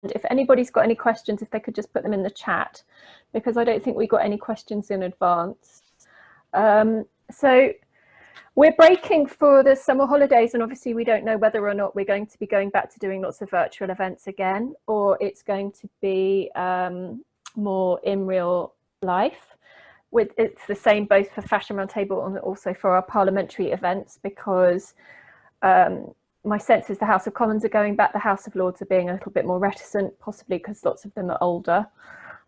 if anybody's got any questions, if they could just put them in the chat, because I don't think we got any questions in advance. So we're breaking for the summer holidays, and obviously we don't know whether or not we're going to be going back to doing lots of virtual events again, or it's going to be more in real life. It's the same both for Fashion Roundtable and also for our parliamentary events, because my sense is the House of Commons are going back, the House of Lords are being a little bit more reticent, possibly because lots of them are older.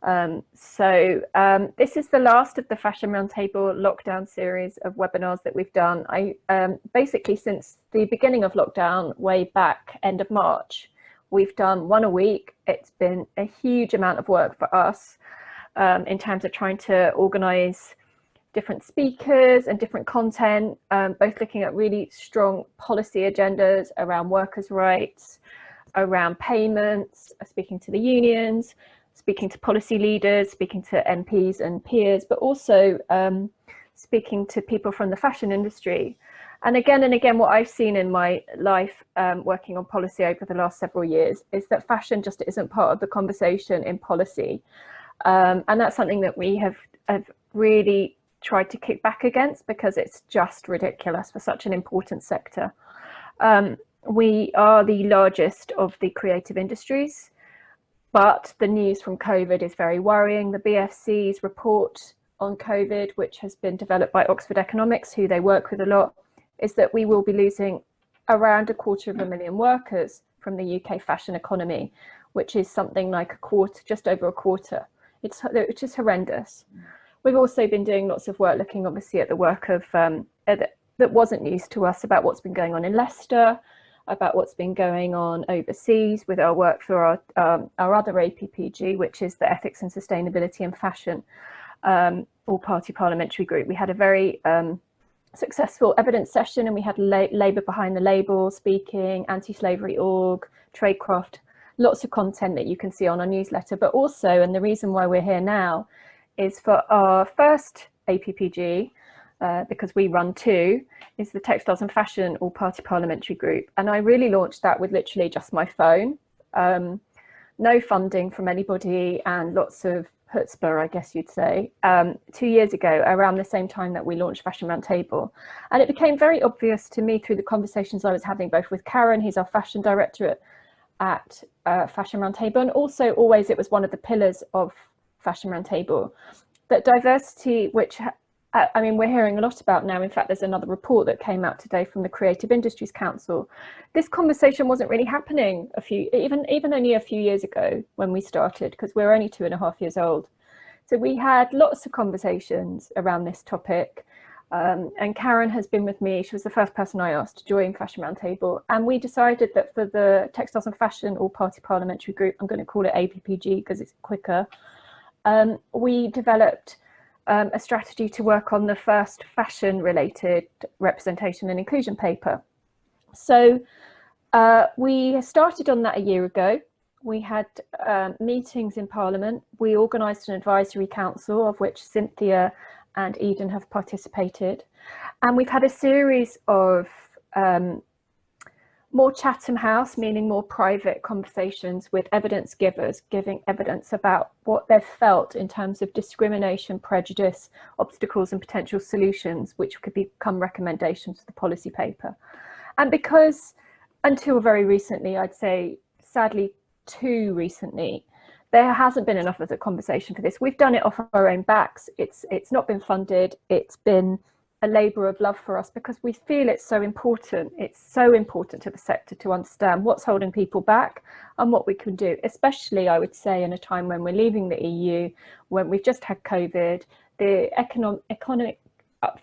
This is the last of the Fashion Roundtable lockdown series of webinars that we've done. Basically since the beginning of lockdown, way back end of March, we've done one a week. It's been a huge amount of work for us in terms of trying to organise different speakers and different content, both looking at really strong policy agendas around workers' rights, around payments, speaking to the unions, speaking to policy leaders, speaking to MPs and peers, but also speaking to people from the fashion industry. And again, what I've seen in my life working on policy over the last several years is that fashion just isn't part of the conversation in policy. And that's something that we have really tried to kick back against, because it's just ridiculous for such an important sector. We are the largest of the creative industries, but the news from COVID is very worrying. The BFC's report on COVID, which has been developed by Oxford Economics, who they work with a lot, is that we will be losing around 250,000 workers from the UK fashion economy, which is something like a quarter, just over a quarter. It's just horrendous. We've also been doing lots of work looking obviously at the work of that wasn't news to us, about what's been going on in Leicester, about what's been going on overseas with our work for our other APPG, which is the Ethics and Sustainability in Fashion all-party parliamentary group. We had a very successful evidence session, and we had Labour Behind the Label speaking, Anti-Slavery Org, Tradecraft, lots of content that you can see on our newsletter. But also, and the reason why we're here now, is for our first APPG, because we run two, is the Textiles and Fashion all-party parliamentary group. And I really launched that with literally just my phone, no funding from anybody, and lots of chutzpah, I guess you'd say, 2 years ago, around the same time that we launched Fashion Roundtable. And it became very obvious to me through the conversations I was having both with Karen, who's our fashion director at Fashion Roundtable, and also always it was one of the pillars of Fashion Roundtable, that diversity, which I mean, we're hearing a lot about now. In fact, there's another report that came out today from the Creative Industries Council. This conversation wasn't really happening even only a few years ago when we started, because we're only 2.5 years old. So we had lots of conversations around this topic. And Karen has been with me. She was the first person I asked to join Fashion Roundtable. And we decided that for the Textiles and Fashion all-party parliamentary group, I'm going to call it APPG because it's quicker, we developed a strategy to work on the first fashion-related representation and inclusion paper. So we started on that a year ago. We had meetings in Parliament. We organised an advisory council, of which Cynthia and Eden have participated. And we've had a series of more Chatham House, meaning more private conversations with evidence givers, giving evidence about what they've felt in terms of discrimination, prejudice, obstacles and potential solutions, which could become recommendations for the policy paper. And because until very recently, I'd say sadly too recently, there hasn't been enough of the conversation for this. We've done it off our own backs. It's not been funded. It's been a labour of love for us because we feel it's so important. It's so important to the sector to understand what's holding people back and what we can do, especially I would say in a time when we're leaving the EU, when we've just had COVID, the economic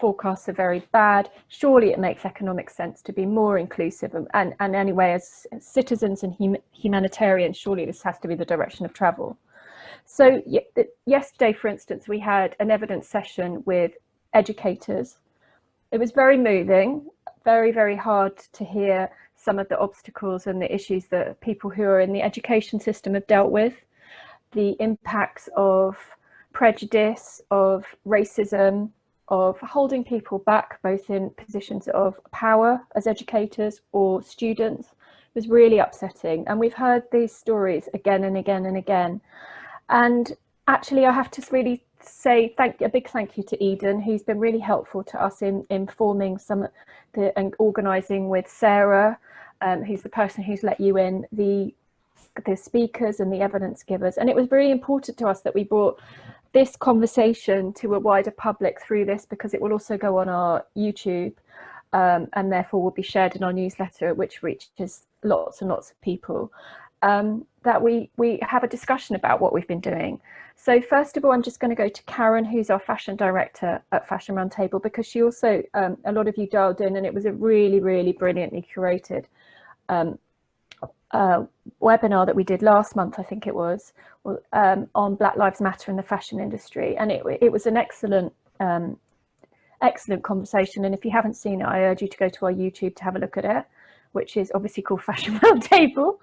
forecasts are very bad. Surely it makes economic sense to be more inclusive, and anyway, as citizens and humanitarians, surely this has to be the direction of travel. So yesterday, for instance, we had an evidence session with educators. It was very moving, very, very hard to hear some of the obstacles and the issues that people who are in the education system have dealt with, the impacts of prejudice, of racism, of holding people back, both in positions of power as educators or students. It was really upsetting. And we've heard these stories again and again and again. And actually, I have to really say a big thank you to Eden, who's been really helpful to us in informing and organising with Sarah, who's the person who's let you in, the speakers and the evidence givers. And it was very important to us that we brought this conversation to a wider public through this, because it will also go on our YouTube, and therefore will be shared in our newsletter, which reaches lots and lots of people, that we have a discussion about what we've been doing. So first of all, I'm just going to go to Karen, who's our fashion director at Fashion Roundtable, because she also, a lot of you dialed in, and it was a really, really brilliantly curated webinar that we did last month, I think it was, on Black Lives Matter in the fashion industry. And it was an excellent conversation. And if you haven't seen it, I urge you to go to our YouTube to have a look at it, which is obviously called Fashion Roundtable.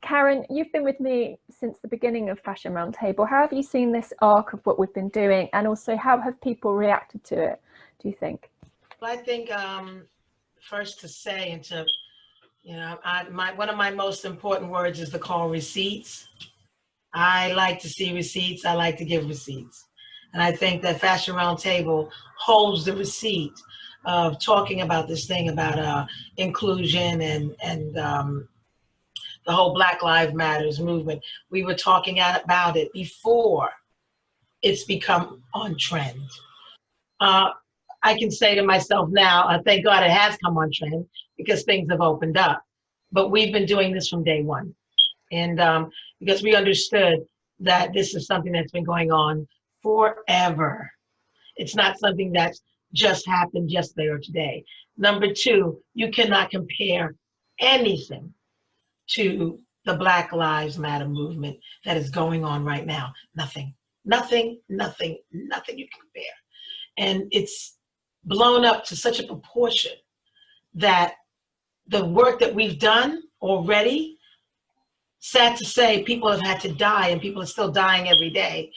Karen, you've been with me since the beginning of Fashion Roundtable. How have you seen this arc of what we've been doing? And also, how have people reacted to it, do you think? Well, I think first to say, and to, you know, one of my most important words is to call receipts. I like to see receipts. I like to give receipts. And I think that Fashion Roundtable holds the receipt of talking about this thing about inclusion and the whole Black Lives Matters movement. We were talking about it before it's become on trend. I can say to myself now, thank God it has come on trend, because things have opened up. But we've been doing this from day one. And because we understood that this is something that's been going on forever. It's not something that's just happened yesterday or today. Number two, you cannot compare anything to the Black Lives Matter movement that is going on right now. Nothing you can compare. And it's blown up to such a proportion that the work that we've done already, sad to say, people have had to die, and people are still dying every day,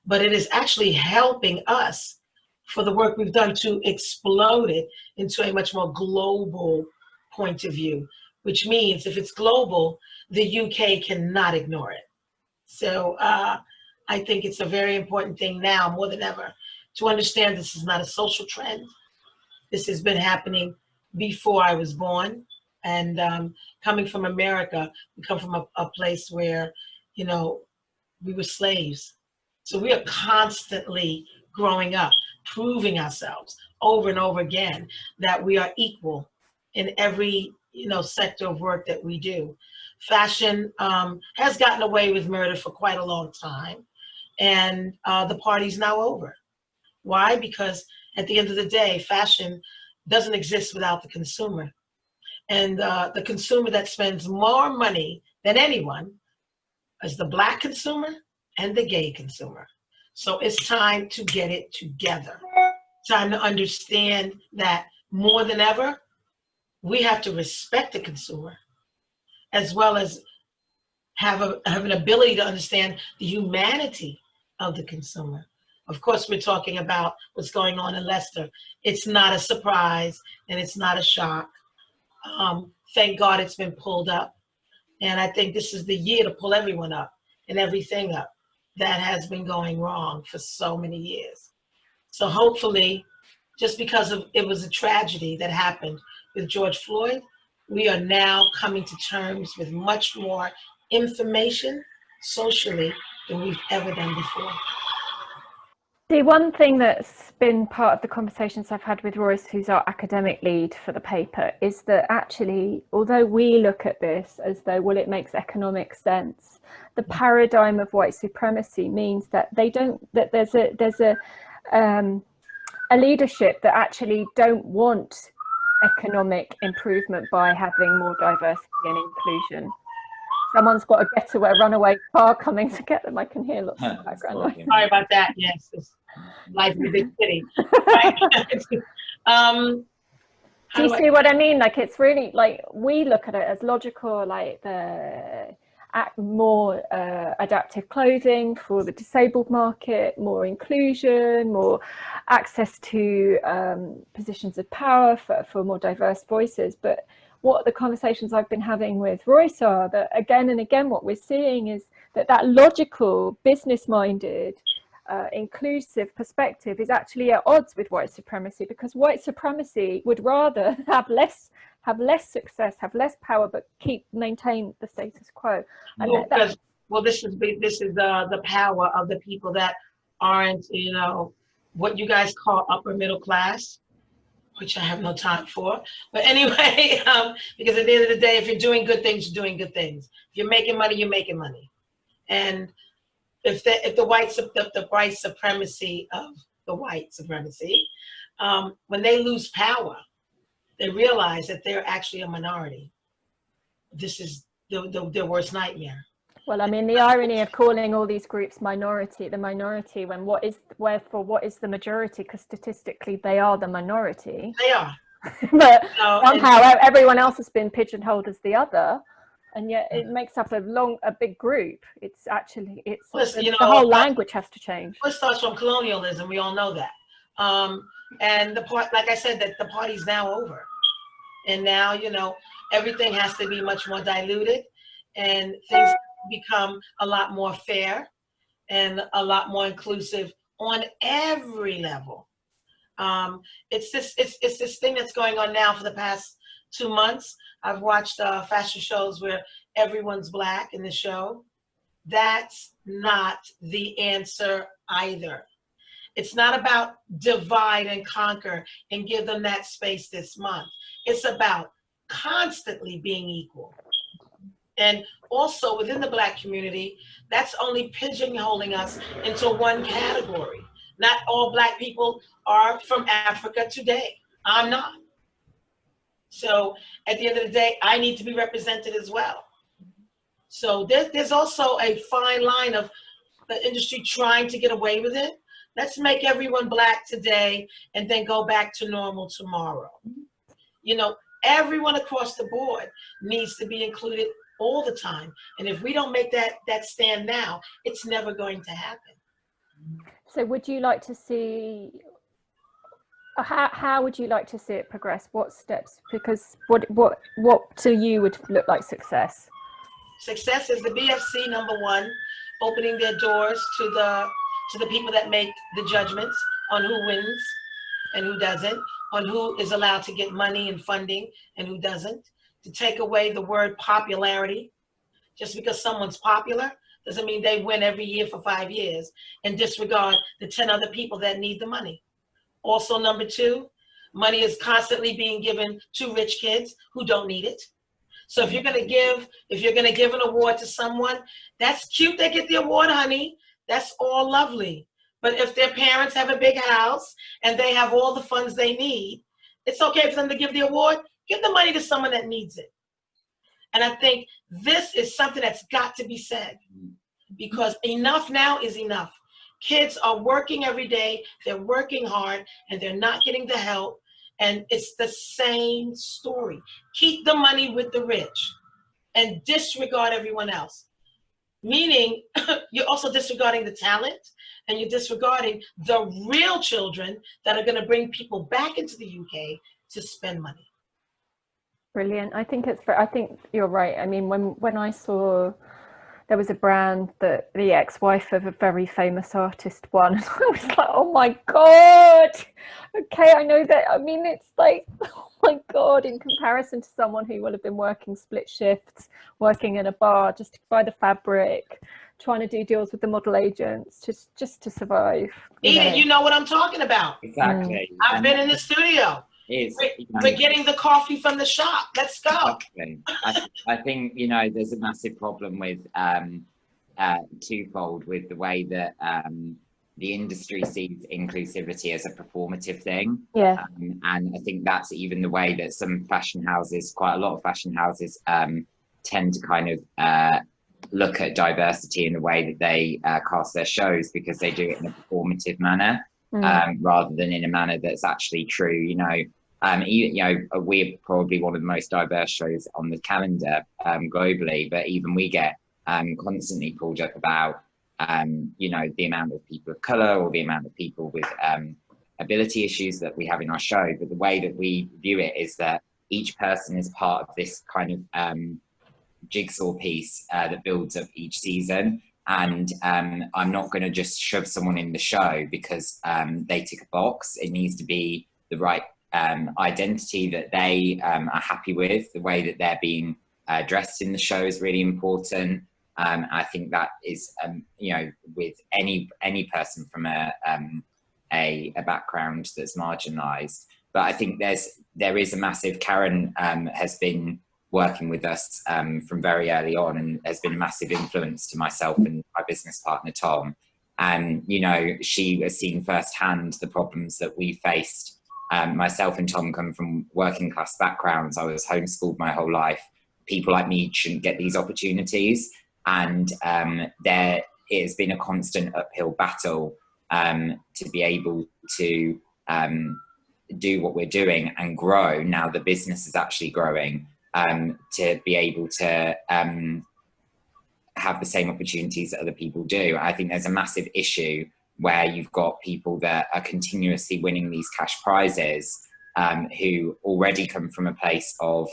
but it is actually helping us for the work we've done to explode it into a much more global point of view, which means if it's global, the UK cannot ignore it. So I think it's a very important thing now more than ever to understand this is not a social trend. This has been happening before I was born. And coming from America, we come from a place where, you know, we were slaves. So we are constantly growing up, proving ourselves over and over again that we are equal in every, you know, sector of work that we do. Fashion has gotten away with murder for quite a long time, and the party's now over. Why? Because at the end of the day, fashion doesn't exist without the consumer. And the consumer that spends more money than anyone is the Black consumer and the gay consumer. So it's time to get it together. Time to understand that more than ever, we have to respect the consumer, as well as have an ability to understand the humanity of the consumer. Of course, we're talking about what's going on in Leicester. It's not a surprise, and it's not a shock. Thank God it's been pulled up. And I think this is the year to pull everyone up and everything up that has been going wrong for so many years. So hopefully, just because it was a tragedy that happened with George Floyd, we are now coming to terms with much more information socially than we've ever done before. The one thing that's been part of the conversations I've had with Royce, who's our academic lead for the paper, is that actually, although we look at this as though, well, it makes economic sense, the paradigm of white supremacy means that there's a leadership that actually don't want economic improvement by having more diversity and inclusion. Someone's got a runaway car coming to get them. I can hear lots of background noise. Sorry about that. Yes, it's life in a big city. Do you see what I mean? Like, it's really like, we look at it as logical, like the more adaptive clothing for the disabled market, more inclusion, more access to positions of power for more diverse voices. But what the conversations I've been having with Royce are, that again and again what we're seeing is that logical, business-minded, inclusive perspective is actually at odds with white supremacy, because white supremacy would rather have less success, have less power, but maintain the status quo. And this is the power of the people that aren't, you know, what you guys call upper middle class, which I have no time for. But anyway, because at the end of the day, if you're doing good things, you're doing good things. If you're making money, you're making money. And if the white supremacy of the white supremacy, when they lose power, they realize that they're actually a minority. This is their worst nightmare. Well, I mean, the irony of calling all these groups the minority, when what is the majority? Because statistically, they are the minority. They are. But somehow everyone else has been pigeonholed as the other, and yet it makes up a big group. It's actually, Listen, the whole language has to change. It starts from colonialism. We all know that. And like I said, that the party's now over, and now, you know, everything has to be much more diluted, and things become a lot more fair and a lot more inclusive on every level. It's this thing that's going on now for the past 2 months. I've watched fashion shows where everyone's Black in the show. That's not the answer either. It's not about divide and conquer and give them that space this month. It's about constantly being equal. And also within the Black community, that's only pigeonholing us into one category. Not all Black people are from Africa today. I'm not. So at the end of the day, I need to be represented as well. So there's also a fine line of the industry trying to get away with it. Let's make everyone Black today and then go back to normal tomorrow. You know, everyone across the board needs to be included all the time. And if we don't make that stand now, it's never going to happen. So would you like to see, how would you like to see it progress? What steps? Because what to you would look like success? Success is the BFC, #1, opening their doors to the people that make the judgments on who wins and who doesn't, on who is allowed to get money and funding and who doesn't, to take away the word popularity. Just because someone's popular doesn't mean they win every year for 5 years, and disregard the 10 other people that need the money. Also, #2, money is constantly being given to rich kids who don't need it. So if you're gonna give an award to someone, that's cute, they get the award, honey. That's all lovely. But if their parents have a big house and they have all the funds they need, it's okay for them to give the award. Give the money to someone that needs it. And I think this is something that's got to be said, because enough now is enough. Kids are working every day, they're working hard, and they're not getting the help. And it's the same story. Keep the money with the rich and disregard everyone else. Meaning, you're also disregarding the talent, and you're disregarding the real children that are gonna bring people back into the UK to spend money. Brilliant. I think you're right. I mean, when I saw there was a brand that the ex-wife of a very famous artist won, and I was like, oh my God. Okay, I know that. I mean, it's like, oh my God, in comparison to someone who will have been working split shifts, working in a bar just to buy the fabric, trying to do deals with the model agents just to survive. You know what I'm talking about. Exactly. I've been in the studio. We're getting the coffee from the shop. Let's go. Exactly. I think, you know, there's a massive problem with twofold with the way that the industry sees inclusivity as a performative thing. Yeah. And I think that's even the way that some fashion houses, quite a lot of fashion houses, tend to kind of look at diversity in the way that they cast their shows, because they do it in a performative manner rather than in a manner that's actually true. You know, we're probably one of the most diverse shows on the calendar globally, but even we get constantly pulled up about you know, the amount of people of color or the amount of people with ability issues that we have in our show. But the way that we view it is that each person is part of this kind of jigsaw piece that builds up each season. And I'm not going to just shove someone in the show because they tick a box. It needs to be the right identity that they are happy with. The way that they're being dressed in the show is really important. I think that is, you know, with any person from a background that's marginalised. But I think there is a massive. Karen has been working with us from very early on, and has been a massive influence to myself and my business partner Tom. And you know, she has seen firsthand the problems that we faced. Myself and Tom come from working class backgrounds. I was homeschooled my whole life. People like me shouldn't get these opportunities, and it has been a constant uphill battle to be able to do what we're doing and grow. Now the business is actually growing, to be able to have the same opportunities that other people do. I think there's a massive issue where you've got people that are continuously winning these cash prizes, who already come from a place of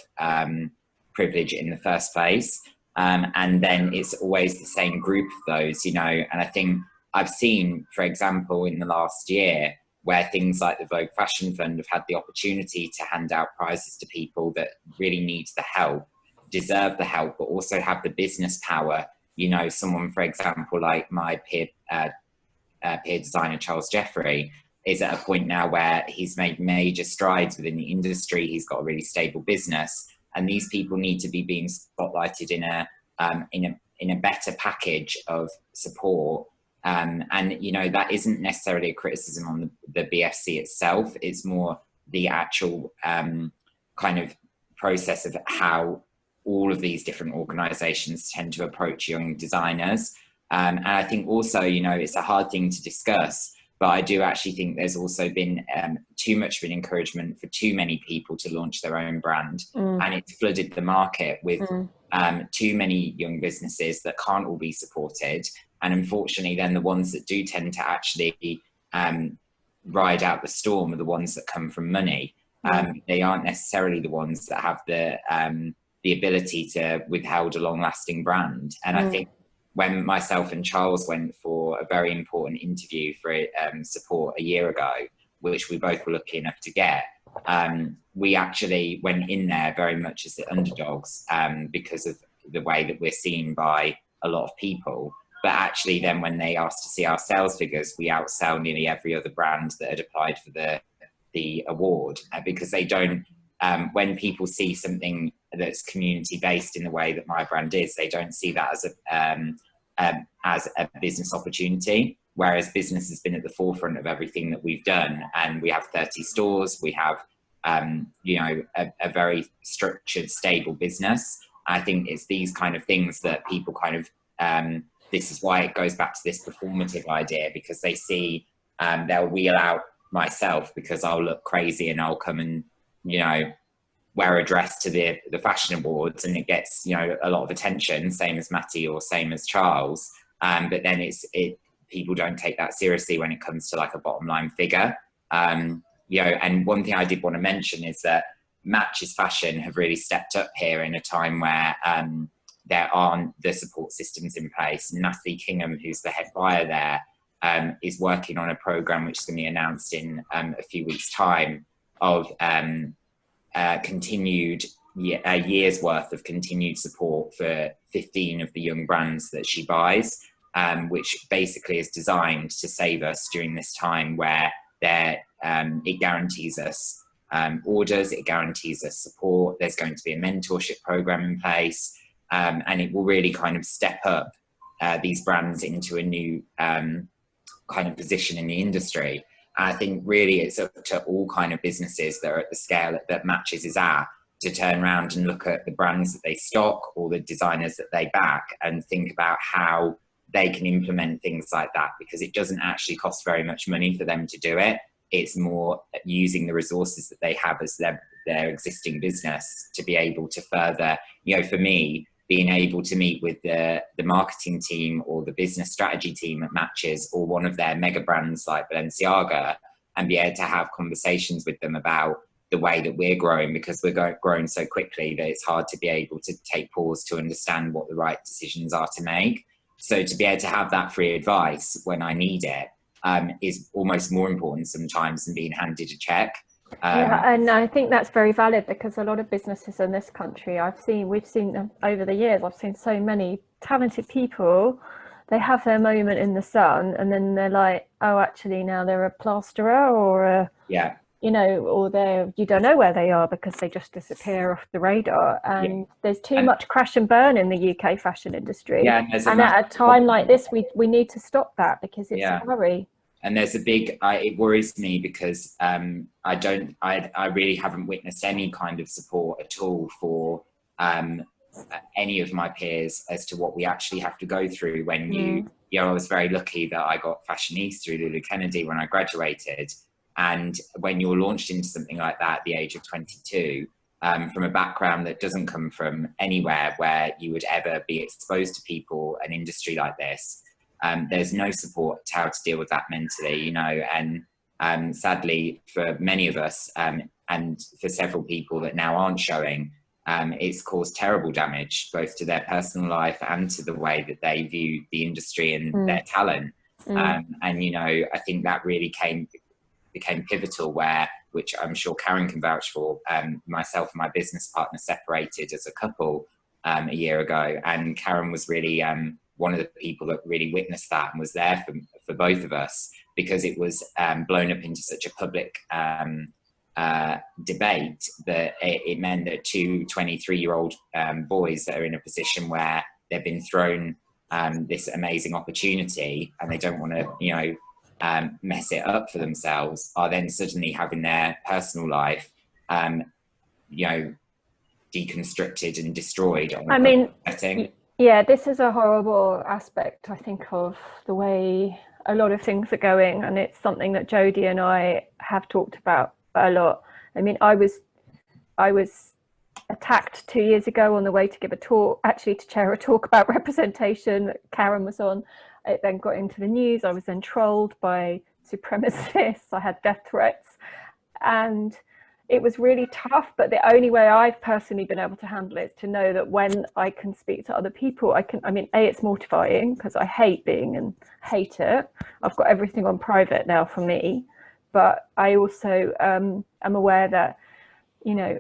privilege in the first place. And then it's always the same group of those, you know. And I think I've seen, for example, in the last year, where things like the Vogue Fashion Fund have had the opportunity to hand out prizes to people that really need the help, deserve the help, but also have the business power. You know, someone, for example, like my peer designer, Charles Jeffrey, is at a point now where he's made major strides within the industry. He's got a really stable business, and these people need to be being spotlighted in a better package of support. And you know, that isn't necessarily a criticism on the BFC itself. It's more the actual kind of process of how all of these different organisations tend to approach young designers. And I think also, you know, it's a hard thing to discuss, but I do actually think there's also been too much of an encouragement for too many people to launch their own brand. And it's flooded the market with too many young businesses that can't all be supported. And unfortunately, then the ones that do tend to actually ride out the storm are the ones that come from money. They aren't necessarily the ones that have the ability to withhold a long-lasting brand. And I think when myself and Charles went for a very important interview for support a year ago, which we both were lucky enough to get, we actually went in there very much as the underdogs, because of the way that we're seen by a lot of people. But actually then when they asked to see our sales figures, we outsell nearly every other brand that had applied for the award, because they don't, when people see something that's community based in the way that my brand is, they don't see that as a business opportunity, whereas business has been at the forefront of everything that we've done. And we have 30 stores, we have you know, a very structured, stable business. I think it's these kind of things that people kind of this is why it goes back to this performative idea, because they see they'll wheel out myself because I'll look crazy and I'll come and, you know, wear a dress to the fashion awards, and it gets, you know, a lot of attention, same as Matty or same as Charles. But then people don't take that seriously when it comes to like a bottom line figure. You know, and one thing I did want to mention is that Matches Fashion have really stepped up here in a time where there aren't the support systems in place. Natalie Kingham, who's the head buyer there, is working on a program which is going to be announced in a few weeks' time of continued a year's worth of continued support for 15 of the young brands that she buys, which basically is designed to save us during this time where it guarantees us orders, it guarantees us support. There's going to be a mentorship program in place. And it will really kind of step up these brands into a new kind of position in the industry. And I think really it's up to all kind of businesses that are at the scale that Matches is at to turn around and look at the brands that they stock or the designers that they back and think about how they can implement things like that, because it doesn't actually cost very much money for them to do it. It's more using the resources that they have as their existing business to be able to further, you know, for me, being able to meet with the marketing team or the business strategy team at Matches or one of their mega brands like Balenciaga and be able to have conversations with them about the way that we're growing, because we're growing so quickly that it's hard to be able to take pause to understand what the right decisions are to make. So to be able to have that free advice when I need it is almost more important sometimes than being handed a check. Yeah, and I think that's very valid, because a lot of businesses in this country, we've seen them over the years. I've seen so many talented people, they have their moment in the sun and then they're like, oh, actually now they're a plasterer or a, you know, or you don't know where they are because they just disappear off the radar. And there's too much crash and burn in the UK fashion industry. And at a time like this, we need to stop that, because it's a hurry. And there's a big, it worries me because I really haven't witnessed any kind of support at all for any of my peers as to what we actually have to go through when you know, I was very lucky that I got Fashion East through Lulu Kennedy when I graduated. And when you're launched into something like that at the age of 22, from a background that doesn't come from anywhere where you would ever be exposed to people, an industry like this, there's no support to how to deal with that mentally, you know. And sadly for many of us, and for several people that now aren't showing, it's caused terrible damage both to their personal life and to the way that they view the industry and their talent. And you know, I think that really became pivotal, which I'm sure Karen can vouch for. Myself and my business partner separated as a couple a year ago, and Karen was really one of the people that really witnessed that and was there for both of us, because it was blown up into such a public debate that it meant that two 23-year-old boys that are in a position where they've been thrown this amazing opportunity and they don't want to, you know, mess it up for themselves, are then suddenly having their personal life, you know, deconstructed and destroyed. I mean, yeah, this is a horrible aspect, I think, of the way a lot of things are going, and it's something that Jodie and I have talked about a lot. I mean, I was attacked 2 years ago on the way to give a talk, actually to chair a talk about representation that Karen was on. It then got into the news. I was then trolled by supremacists. I had death threats, and it was really tough. But the only way I've personally been able to handle it is to know that when I can speak to other people, I mean, it's mortifying because I hate hate it. I've got everything on private now for me, but I also am aware that, you know,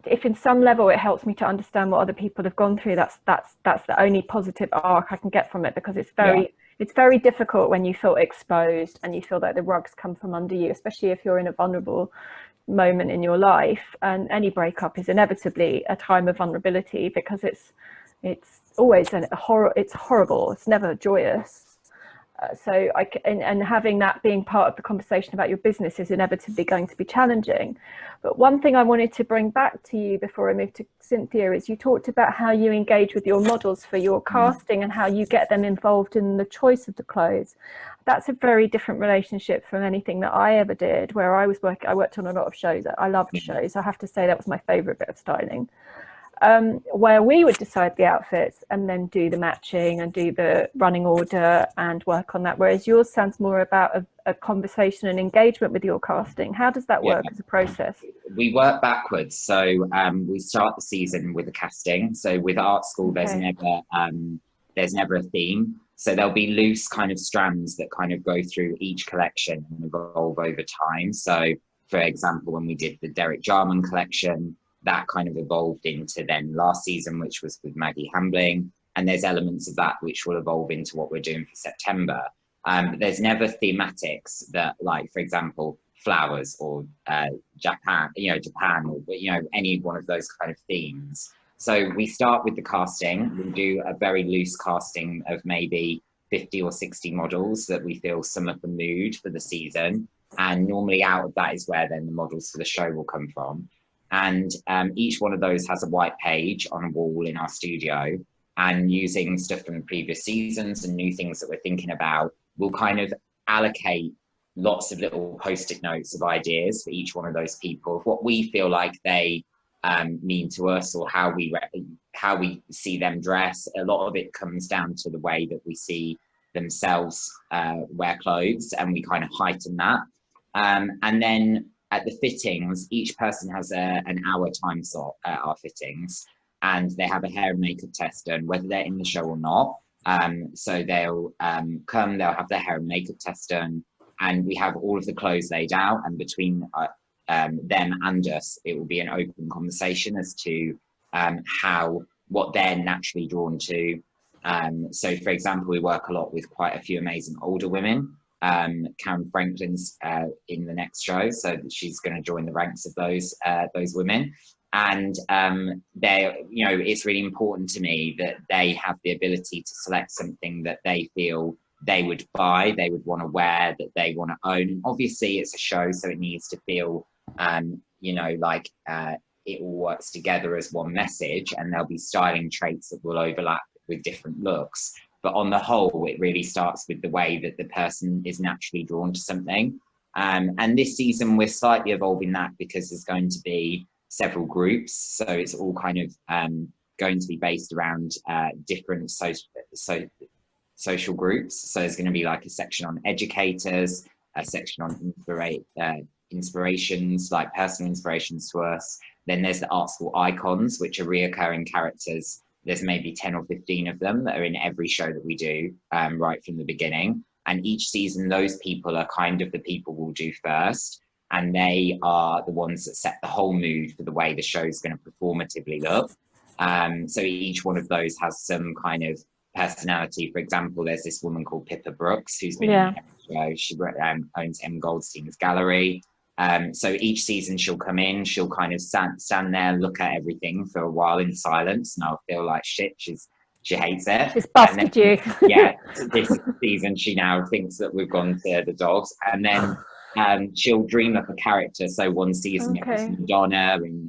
if in some level it helps me to understand what other people have gone through, that's the only positive arc I can get from it, because it's very difficult when you feel exposed and you feel that the rugs come from under you, especially if you're in a vulnerable moment in your life. And any breakup is inevitably a time of vulnerability, because it's always it's horrible. It's never joyous. So and having that being part of the conversation about your business is inevitably going to be challenging. But one thing I wanted to bring back to you before I move to Cynthia is you talked about how you engage with your models for your casting and how you get them involved in the choice of the clothes. That's a very different relationship from anything that I ever did, where I worked on a lot of shows. I loved shows. I have to say that was my favorite bit of styling. Where we would decide the outfits and then do the matching and do the running order and work on that, whereas yours sounds more about a conversation and engagement with your casting. How does that work as a process? We work backwards. So we start the season with a casting. So with art school, there's never a theme. So there'll be loose kind of strands that kind of go through each collection and evolve over time. So for example, when we did the Derek Jarman collection, that kind of evolved into then last season, which was with Maggie Hambling. And there's elements of that which will evolve into what we're doing for September. But there's never thematics that, like, for example, flowers or Japan, or, any one of those kind of themes. So we start with the casting. We do a very loose casting of maybe 50 or 60 models that we feel sum up the mood for the season. And normally out of that is where then the models for the show will come from. And each one of those has a white page on a wall in our studio, and using stuff from previous seasons and new things that we're thinking about, we'll kind of allocate lots of little post-it notes of ideas for each one of those people, of what we feel like they mean to us, or how we see them dress. A lot of it comes down to the way that we see themselves wear clothes, and we kind of heighten that. And then at the fittings, each person has an hour time slot at our fittings, and they have a hair and makeup test done, whether they're in the show or not. So they'll come, they'll have their hair and makeup test done, and we have all of the clothes laid out, and between them and us, it will be an open conversation as to what they're naturally drawn to. So for example, we work a lot with quite a few amazing older women. Karen Franklin's in the next show, so she's going to join the ranks of those women. And it's really important to me that they have the ability to select something that they feel they would buy, they would want to wear, that they want to own. And obviously it's a show, so it needs to feel like it all works together as one message, and there'll be styling traits that will overlap with different looks. But on the whole, it really starts with the way that the person is naturally drawn to something. And this season, we're slightly evolving that because there's going to be several groups. So it's all kind of going to be based around different social groups. So there's going to be like a section on educators, a section on inspirations, like personal inspirations to us. Then there's the art school icons, which are reoccurring characters. There's maybe 10 or 15 of them that are in every show that we do right from the beginning. And each season, those people are kind of the people we'll do first. And they are the ones that set the whole mood for the way the show is going to performatively look. So each one of those has some kind of personality. For example, there's this woman called Pippa Brooks, who's been in the show. She owns M. Goldstein's gallery. So each season she'll come in, she'll kind of stand there, look at everything for a while in silence, and I'll feel like shit, she hates it. She's busted you. Yeah, this season she now thinks that we've gone to the dogs, and then she'll dream up a character. So one season it was Madonna in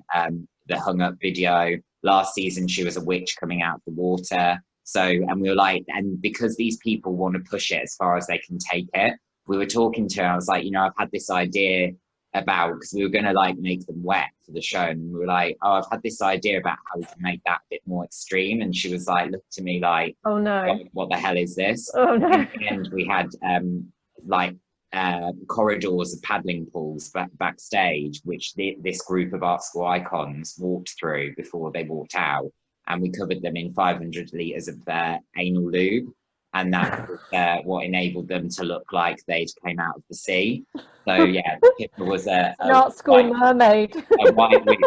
the Hung Up video. Last season she was a witch coming out of the water. So, and we were like, and because these people want to push it as far as they can take it, we were talking to her, I was like, I've had this idea about, because we were going to like make them wet for the show, and we were like, I've had this idea about how we can make that a bit more extreme. And she was like, looked to me like, oh no, what the hell is this? Oh no. And we had corridors of paddling pools backstage, which this group of art school icons walked through before they walked out, and we covered them in 500 litres of anal lube. And that was what enabled them to look like they'd came out of the sea. So yeah, Pippa was an art school mermaid, a white witch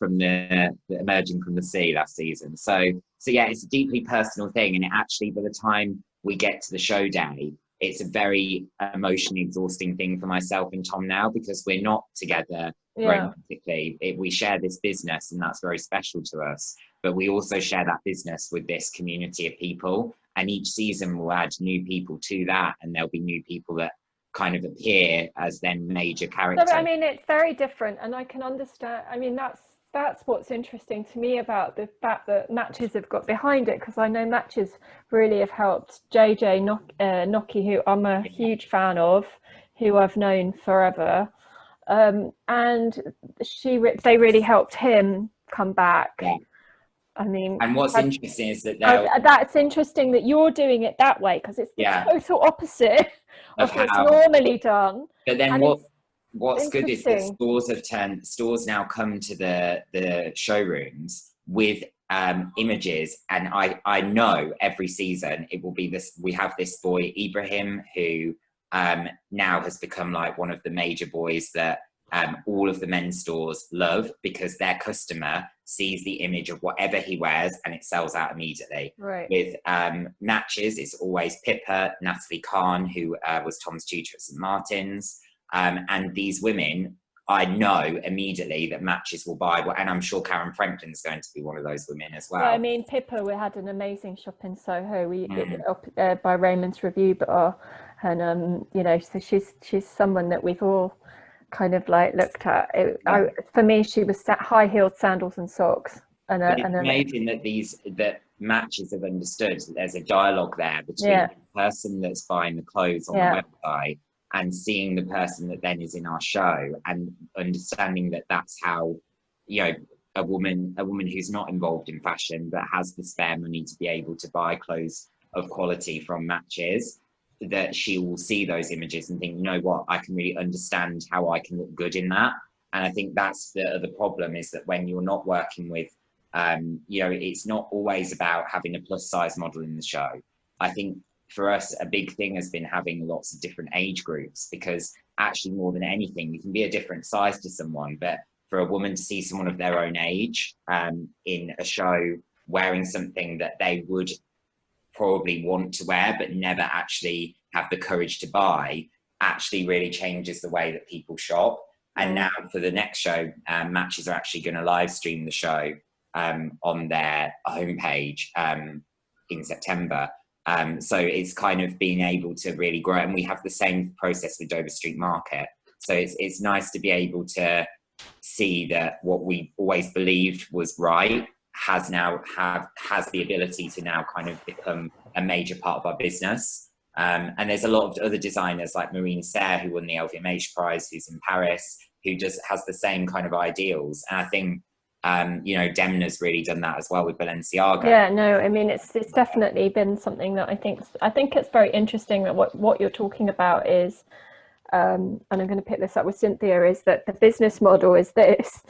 from the emerging from the sea last season. So yeah, it's a deeply personal thing, and it actually, by the time we get to the show day, it's a very emotionally exhausting thing for myself and Tom now, because we're not together romantically. We share this business, and that's very special to us. But we also share that business with this community of people. And each season we'll add new people to that, and there'll be new people that kind of appear as then major characters. So, I mean, it's very different, and I can understand. I mean, that's what's interesting to me about the fact that Matches have got behind it, because I know Matches really have helped JJ Noki, who I'm a huge fan of, who I've known forever, and they really helped him come back. Yeah. I mean, and what's interesting is that that's interesting that you're doing it that way, because it's the total opposite of what's normally done. But then what's good is that stores now come to the showrooms with images, and I know every season it will be this. We have this boy Ibrahim, who now has become like one of the major boys that all of the men's stores love, because their customer sees the image of whatever he wears and it sells out immediately. Right. With Matches, it's always Pippa, Natalie Khan, who was Tom's tutor at St. Martin's, and these women, I know immediately that Matches will buy, and I'm sure Karen Franklin's going to be one of those women as well. I mean, Pippa, we had an amazing shop in Soho, up by Raymond's Review Bar, and so she's someone that we've all kind of like looked at. For me, she was high-heeled sandals and socks. And it's amazing that Matches have understood that there's a dialogue there between the person that's buying the clothes on the website and seeing the person that then is in our show, and understanding that that's how, a woman who's not involved in fashion but has the spare money to be able to buy clothes of quality from Matches that she will see those images and think, you know what, I can really understand how I can look good in that. And I think that's the problem, is that when you're not working with, you know, it's not always about having a plus size model in the show. I think for us, a big thing has been having lots of different age groups, because actually more than anything, you can be a different size to someone, but for a woman to see someone of their own age in a show wearing something that they would probably want to wear but never actually have the courage to buy, actually really changes the way that people shop. And now for the next show, Matches are actually going to live stream the show on their homepage in September. So it's kind of being able to really grow, and we have the same process with Dover Street Market. So it's nice to be able to see that what we always believed was right has the ability to now kind of become a major part of our business. And there's a lot of other designers like Maureen Sayre, who won the LVMH prize, who's in Paris, who just has the same kind of ideals. And I think, you know, Demna's really done that as well with Balenciaga. Yeah, no, I mean, it's definitely been something that I think it's very interesting that what you're talking about is, and I'm going to pick this up with Cynthia, is that the business model is this,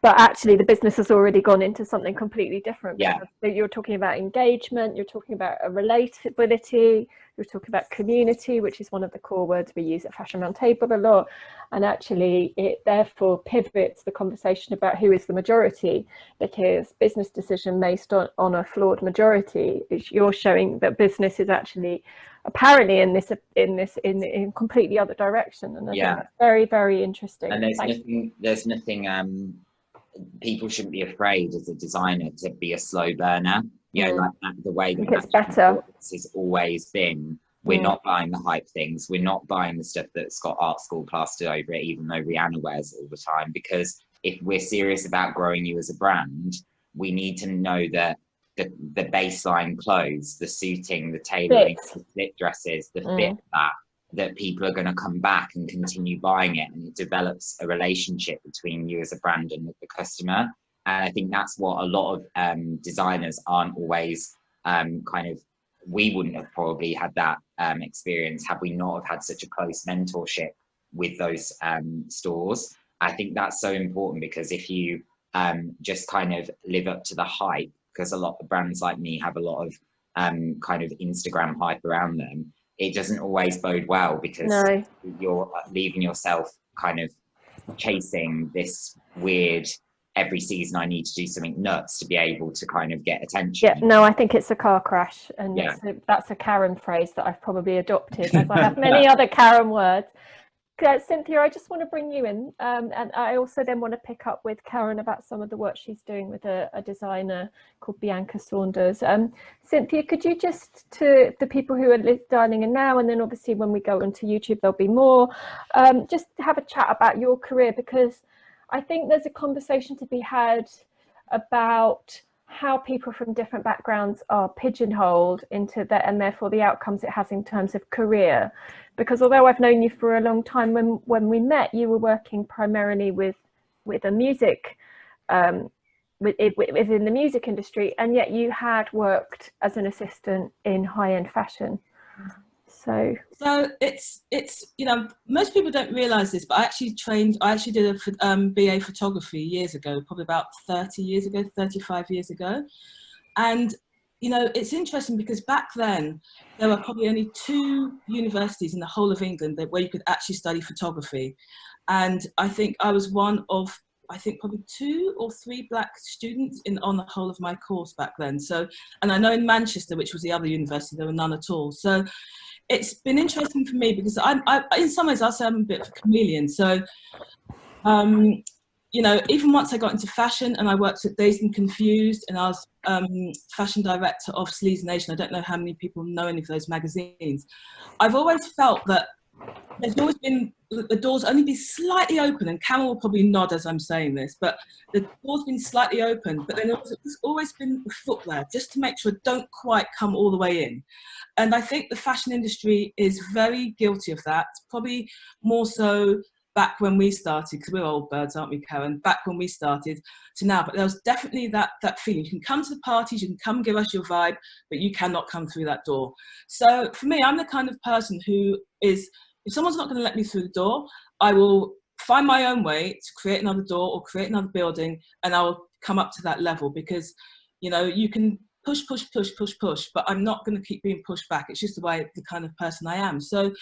but actually the business has already gone into something completely different. Yeah. You're talking about engagement, you're talking about a relatability, you're talking about community, which is one of the core words we use at Fashion Roundtable a lot. And actually it therefore pivots the conversation about who is the majority, because business decision based on a flawed majority, you're showing that business is actually apparently in completely other direction. And I think that's very, very interesting. And there's nothing people shouldn't be afraid as a designer to be a slow burner. You know, like that, the way that it's better has always been, we're not buying the hype things, we're not buying the stuff that's got art school plastered over it, even though Rihanna wears it all the time. Because if we're serious about growing you as a brand, we need to know that the baseline clothes, the suiting, the tailoring, the slip dresses, the fit, that people are going to come back and continue buying it, and it develops a relationship between you as a brand and the customer. And I think that's what a lot of designers aren't always we wouldn't have probably had that experience had we not have had such a close mentorship with those stores. I think that's so important, because if you just kind of live up to the hype, because a lot of brands like me have a lot of kind of Instagram hype around them, it doesn't always bode well, because you're leaving yourself kind of chasing this weird, every season I need to do something nuts to be able to kind of get attention. Yeah, no, I think it's a car crash, and that's a Karen phrase that I've probably adopted, as I have many other Karen words. Cynthia, I just want to bring you in, and I also then want to pick up with Karen about some of the work she's doing with a designer called Bianca Saunders. Cynthia, could you just, to the people who are dialing in now, and then obviously when we go onto YouTube there'll be more, just have a chat about your career, because I think there's a conversation to be had about how people from different backgrounds are pigeonholed into that, and therefore the outcomes it has in terms of career. Because although I've known you for a long time, when we met, you were working primarily with a music, within the music industry, and yet you had worked as an assistant in high-end fashion. So it's you know, most people don't realize this, but I actually did a BA photography years ago, probably about 30 years ago, 35 years ago. And you know, it's interesting because back then there were probably only 2 universities in the whole of England where you could actually study photography. And I think I was one of, I think probably 2 or 3 black students on the whole of my course back then. So, and I know in Manchester, which was the other university, there were none at all. So it's been interesting for me, because I in some ways I'll say I'm a bit of a chameleon. So, you know, even once I got into fashion and I worked at Dazed and Confused, and I was fashion director of Sleaze Nation. I don't know how many people know any of those magazines. I've always felt that there's always been, the doors only be slightly open, and Cameron will probably nod as I'm saying this, but the door's been slightly open, but then there's always been a foot there just to make sure it don't quite come all the way in. And I think the fashion industry is very guilty of that, probably more so back when we started, because we're old birds, aren't we, Karen? Back when we started to now. But there was definitely that feeling. You can come to the parties, you can come give us your vibe, but you cannot come through that door. So for me, I'm the kind of person who is, if someone's not going to let me through the door, I will find my own way to create another door or create another building, and I'll come up to that level, because, you know, you can push, but I'm not going to keep being pushed back. It's just the kind of person I am. So,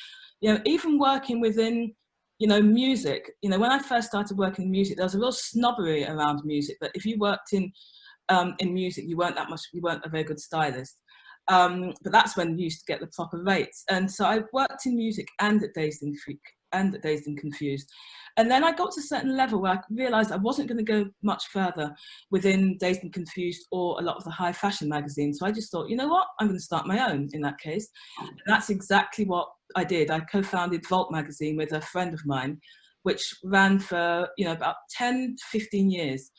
you know, even working within, you know, music, you know, when I first started working in music, there was a real snobbery around music, that if you worked in music, you weren't a very good stylist. But that's when you used to get the proper rates. And so I worked in music and at Dazed and Confused. And then I got to a certain level where I realised I wasn't going to go much further within Dazed and Confused or a lot of the high fashion magazines. So I just thought, you know what, I'm going to start my own in that case. And that's exactly what I did. I co-founded Vault magazine with a friend of mine, which ran for, you know, about 10, 15 years.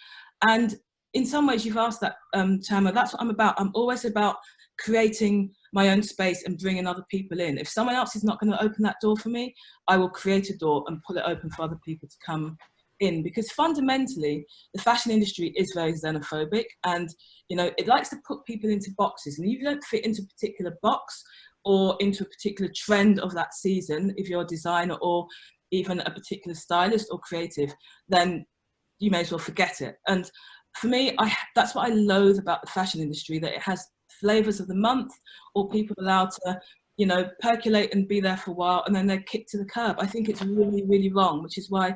And in some ways, you've asked that, Tamara, that's what I'm about. I'm always about creating my own space and bringing other people in. If someone else is not going to open that door for me, I will create a door and pull it open for other people to come in, because fundamentally the fashion industry is very xenophobic, and, you know, it likes to put people into boxes, and if you don't fit into a particular box or into a particular trend of that season, if you're a designer or even a particular stylist or creative, then you may as well forget it. And for me, that's what I loathe about the fashion industry, that it has flavors of the month, or people allowed to, you know, percolate and be there for a while, and then they're kicked to the curb. I think it's really, really wrong, which is why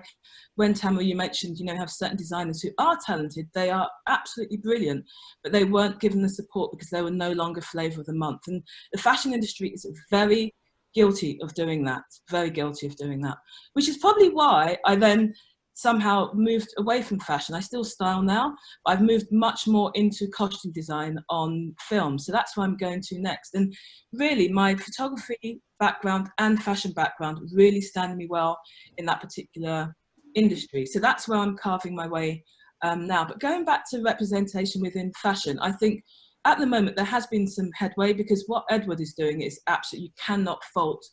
when, Tamara, you mentioned, you know, have certain designers who are talented, they are absolutely brilliant, but they weren't given the support because they were no longer flavor of the month. And the fashion industry is very guilty of doing that, very guilty of doing that, which is probably why I then somehow moved away from fashion. I still style now, but I've moved much more into costume design on film. So that's where I'm going to next. And really, my photography background and fashion background really stand me well in that particular industry. So that's where I'm carving my way now. But going back to representation within fashion, I think at the moment there has been some headway, because what Edward is doing is absolutely, you cannot fault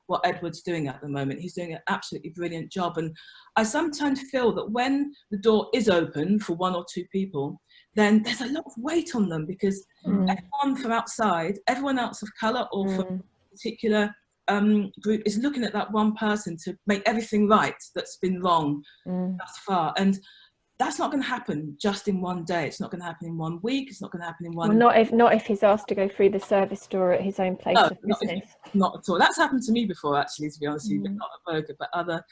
what Edward's doing at the moment. He's doing an absolutely brilliant job. And I sometimes feel that when the door is open for one or two people, then there's a lot of weight on them, because everyone from outside, everyone else of colour or from a particular group is looking at that one person to make everything right that's been wrong thus far. And that's not going to happen just in one day. It's not going to happen in 1 week. It's not going to happen in one. Well, not if he's asked to go through the service door at his own place of business. Not at all. That's happened to me before, actually, to be honest with you, but not at Vogue, but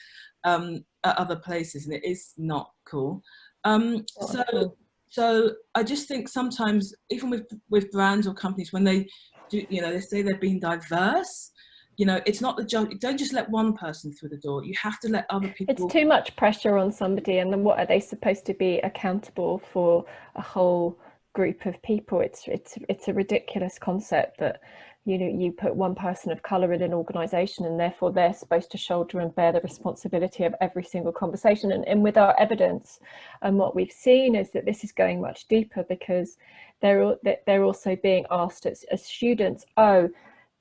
at other places, and it is not cool. So I just think sometimes, even with brands or companies, when they do, you know, they say they're being diverse, you know, it's not the job. Don't just let one person through the door. You have to let other people. It's too much pressure on somebody, and then what are they supposed to be accountable for a whole group of people? It's a ridiculous concept that, you know, you put one person of colour in an organisation, and therefore they're supposed to shoulder and bear the responsibility of every single conversation. And with our evidence, and what we've seen is that this is going much deeper, because they're also being asked as students, oh,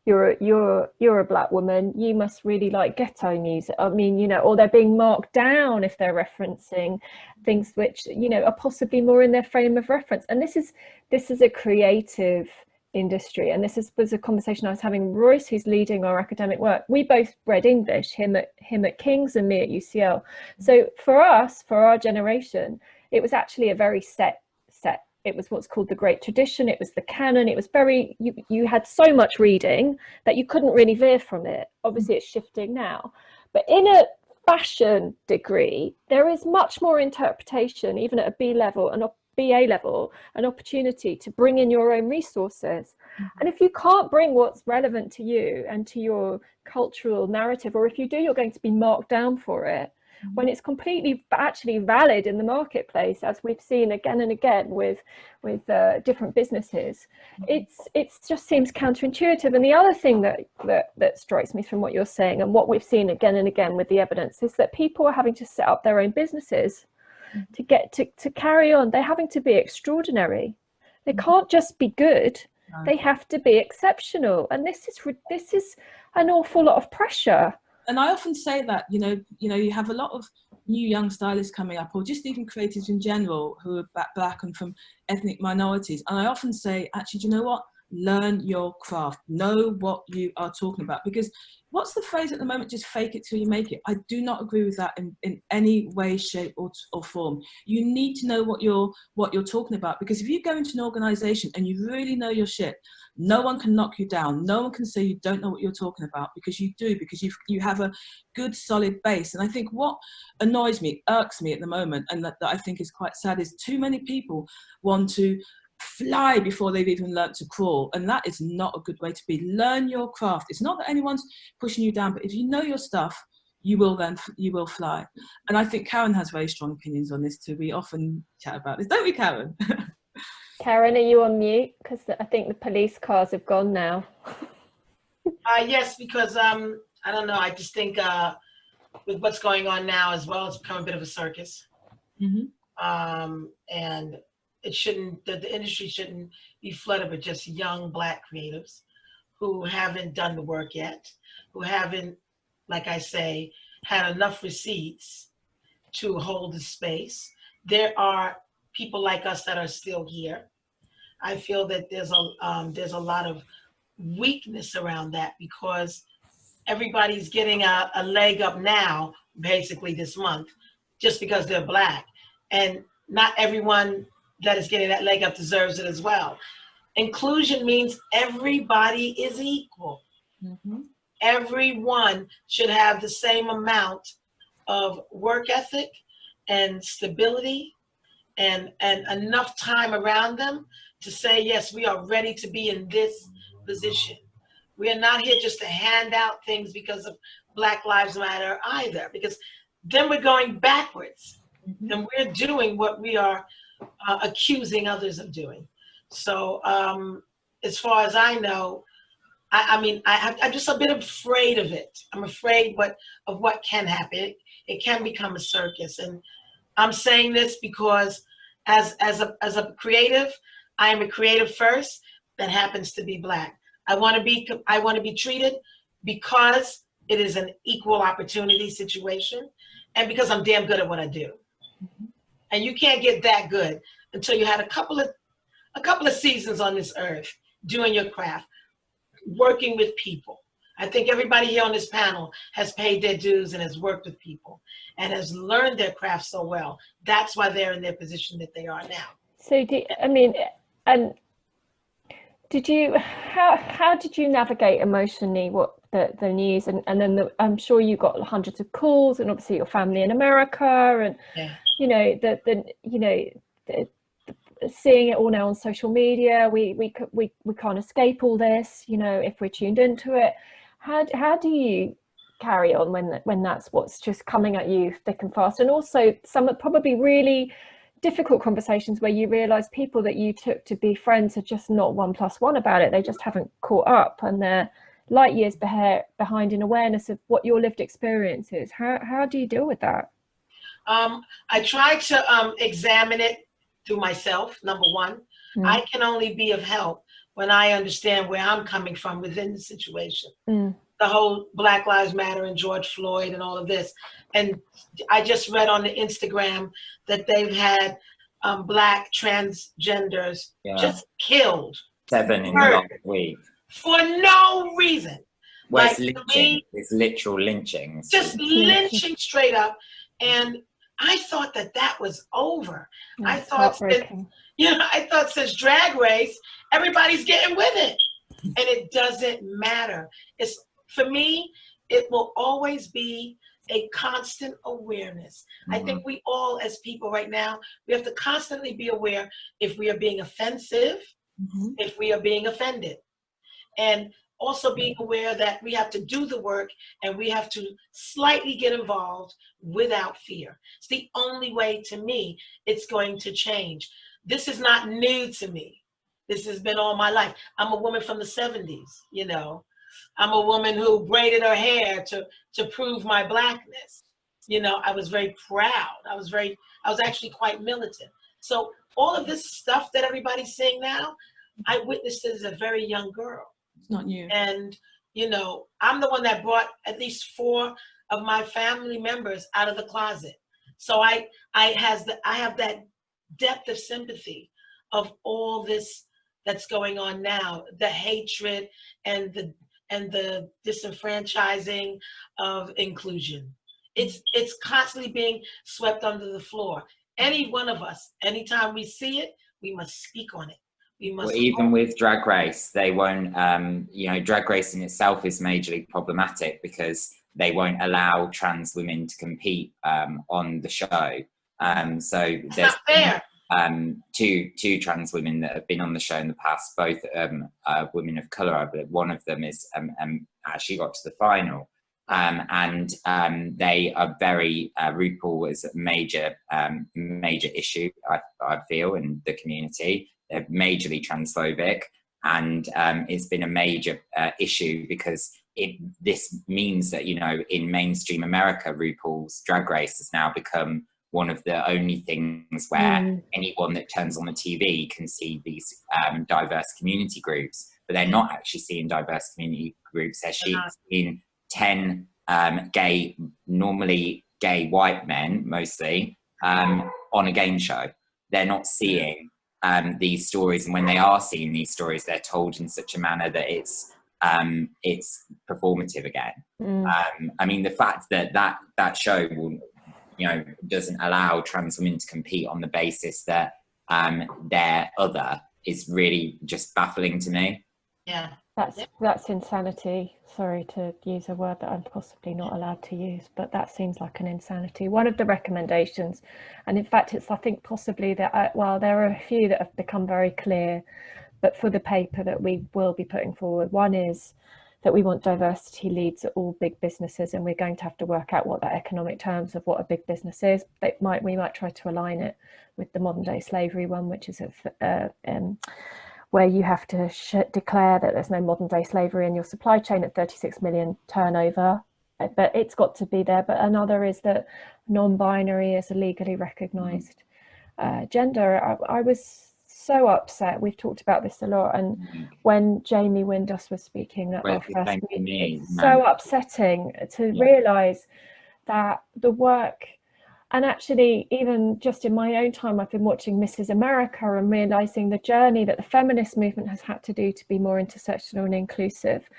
you're a black woman, you must really like ghetto music. I mean, you know, or they're being marked down if they're referencing things which, you know, are possibly more in their frame of reference. And this is a creative industry, and this was a conversation I was having with Royce, who's leading our academic work. We both read English, him at King's and me at UCL. So for us, for our generation, it was actually a very set. It was what's called the Great Tradition. It was the canon. It was very, you had so much reading that you couldn't really veer from it. Obviously, it's shifting now. But in a fashion degree, there is much more interpretation, even at a B level and a BA level, an opportunity to bring in your own resources. And if you can't bring what's relevant to you and to your cultural narrative, or if you do, you're going to be marked down for it, when it's completely actually valid in the marketplace, as we've seen again and again with different businesses. It just seems counterintuitive. And the other thing that strikes me from what you're saying, and what we've seen again and again with the evidence, is that people are having to set up their own businesses to get to carry on. They're having to be extraordinary. They can't just be good. They have to be exceptional. And this is an awful lot of pressure And I often say that, you have a lot of new young stylists coming up, or just even creatives in general who are black and from ethnic minorities. And I often say, actually, do you know what? Learn your craft. Know what you are talking about. Because what's the phrase at the moment? Just fake it till you make it. I do not agree with that in any way, shape, or form. You need to know what you're talking about. Because if you go into an organization and you really know your shit, no one can knock you down. No one can say you don't know what you're talking about, because you do, because you have a good solid base. And I think what annoys me, irks me at the moment, and that I think is quite sad, is too many people want to fly before they've even learnt to crawl, and that is not a good way to be. Learn your craft. It's not that anyone's pushing you down, but if you know your stuff, you will fly. And I think Karen has very strong opinions on this too. We often chat about this, don't we, Karen? Karen, are you on mute? Because I think the police cars have gone now. Yes, because I don't know. I just think with what's going on now as well, it's become a bit of a circus. Mm-hmm. And it shouldn't. The industry shouldn't be flooded with just young Black creatives who haven't done the work yet, who haven't, like I say, had enough receipts to hold the space. There are people like us that are still here. I feel that there's a lot of weakness around that, because everybody's getting a leg up now, basically this month, just because they're Black. And not everyone that is getting that leg up deserves it as well. Inclusion means everybody is equal. Mm-hmm. Everyone should have the same amount of work ethic and stability and enough time around them to say, yes, we are ready to be in this position. We are not here just to hand out things because of Black Lives Matter either, because then we're going backwards. Mm-hmm. And we're doing what we are accusing others of doing. So as far as I know, I'm just a bit afraid of it. I'm afraid of what can happen. It can become a circus. And I'm saying this because as a creative, I am a creative first that happens to be Black. I want to be treated because it is an equal opportunity situation, and because I'm damn good at what I do. Mm-hmm. And you can't get that good until you had a couple of seasons on this earth doing your craft, working with people. I think everybody here on this panel has paid their dues and has worked with people and has learned their craft so well. That's why they're in their position that they are now. So how did you navigate emotionally what the news, and then I'm sure you got hundreds of calls, and obviously your family in America, and Yeah. Seeing it all now on social media, we can't escape all this, if we're tuned into it. How do you carry on when that's what's just coming at you thick and fast? And also some probably really difficult conversations where you realize people that you took to be friends are just not 1+1 about it. They just haven't caught up, and they're light years behind in awareness of what your lived experience is. How do you deal with that? I try to examine it through myself, number one. I can only be of help when I understand where I'm coming from within the situation. The whole Black Lives Matter and George Floyd and all of this. And I just read on the Instagram that they've had Black transgenders just killed. 7 in the last week. For no reason. Well, Like, it's lynching. It's literal lynchings. Just lynching straight up. And I thought that was over. I thought since Drag Race, everybody's getting with it. And it doesn't matter. For me, it will always be a constant awareness. I think we all, as people right now, we have to constantly be aware if we are being offensive, if we are being offended. And also being aware that we have to do the work and we have to slightly get involved without fear. It's the only way, to me, it's going to change. This is not new to me. This has been all my life. I'm a woman from the 70s, I'm a woman who braided her hair to prove my Blackness. I was very proud. I was actually quite militant. So all of this stuff that everybody's seeing now, I witnessed it as a very young girl. It's not new. And you know, I'm the one that brought at least 4 of my family members out of the closet. So I have that depth of sympathy of all this that's going on now, the hatred and the disenfranchising of inclusion. It's constantly being swept under the floor. Any one of us, anytime we see it, we must speak on it. We must. Well, even with Drag Race, they won't, you know, Drag Race in itself is majorly problematic because they won't allow trans women to compete on the show. So It's there's not fair. two trans women that have been on the show in the past, both women of colour, I believe. One of them is actually got to the final. And they are very, RuPaul is a major issue, I feel, in the community. They're majorly transphobic, and it's been a major issue because this means that, you know, in mainstream America, RuPaul's Drag Race has now become one of the only things where anyone that turns on the TV can see these diverse community groups, but they're not actually seeing diverse community groups. They're seeing 10 normally gay white men, mostly, on a game show. They're not seeing these stories, and when they are seeing these stories, they're told in such a manner that it's performative again. I mean, the fact that show will, you know, doesn't allow trans women to compete on the basis that they're other is really just baffling to me. Yeah. That's insanity. Sorry to use a word that I'm possibly not allowed to use, but that seems like an insanity. One of the recommendations, and in fact it's, I think possibly that, well, there are a few that have become very clear, but for the paper that we will be putting forward, one is that we want diversity leads at all big businesses, and we're going to have to work out what that economic terms of what a big business is. We might try to align it with the modern day slavery one, which is where you have to declare that there's no modern day slavery in your supply chain at 36 million turnover, but it's got to be there. But another is that non-binary is a legally recognised gender. I was so upset. We've talked about this a lot, and when Jamie Windus was speaking at our first meeting, it's so upsetting to realise that the work. And actually, even just in my own time, I've been watching Mrs. America and realising the journey that the feminist movement has had to do to be more intersectional and inclusive,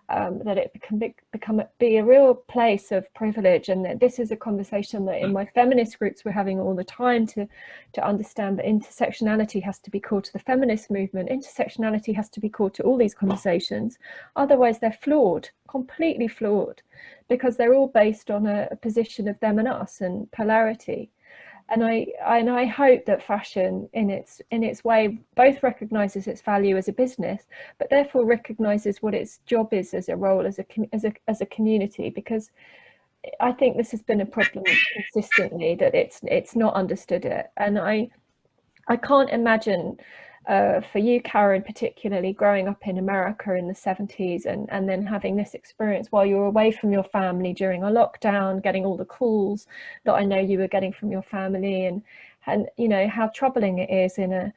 that it can be a real place of privilege. And that this is a conversation that in my feminist groups we're having all the time, to understand that intersectionality has to be core to the feminist movement. Intersectionality has to be core to all these conversations. Otherwise, they're flawed, completely flawed, because they're all based on a position of them and us and polarity. And I hope that fashion in its way both recognises its value as a business, but therefore recognises what its job is as a role as a community, because I think this has been a problem consistently, that it's not understood it. And I can't imagine for you, Karen, particularly growing up in America in the 70s and then having this experience while you were away from your family during a lockdown, getting all the calls that I know you were getting from your family, and you know how troubling it is in a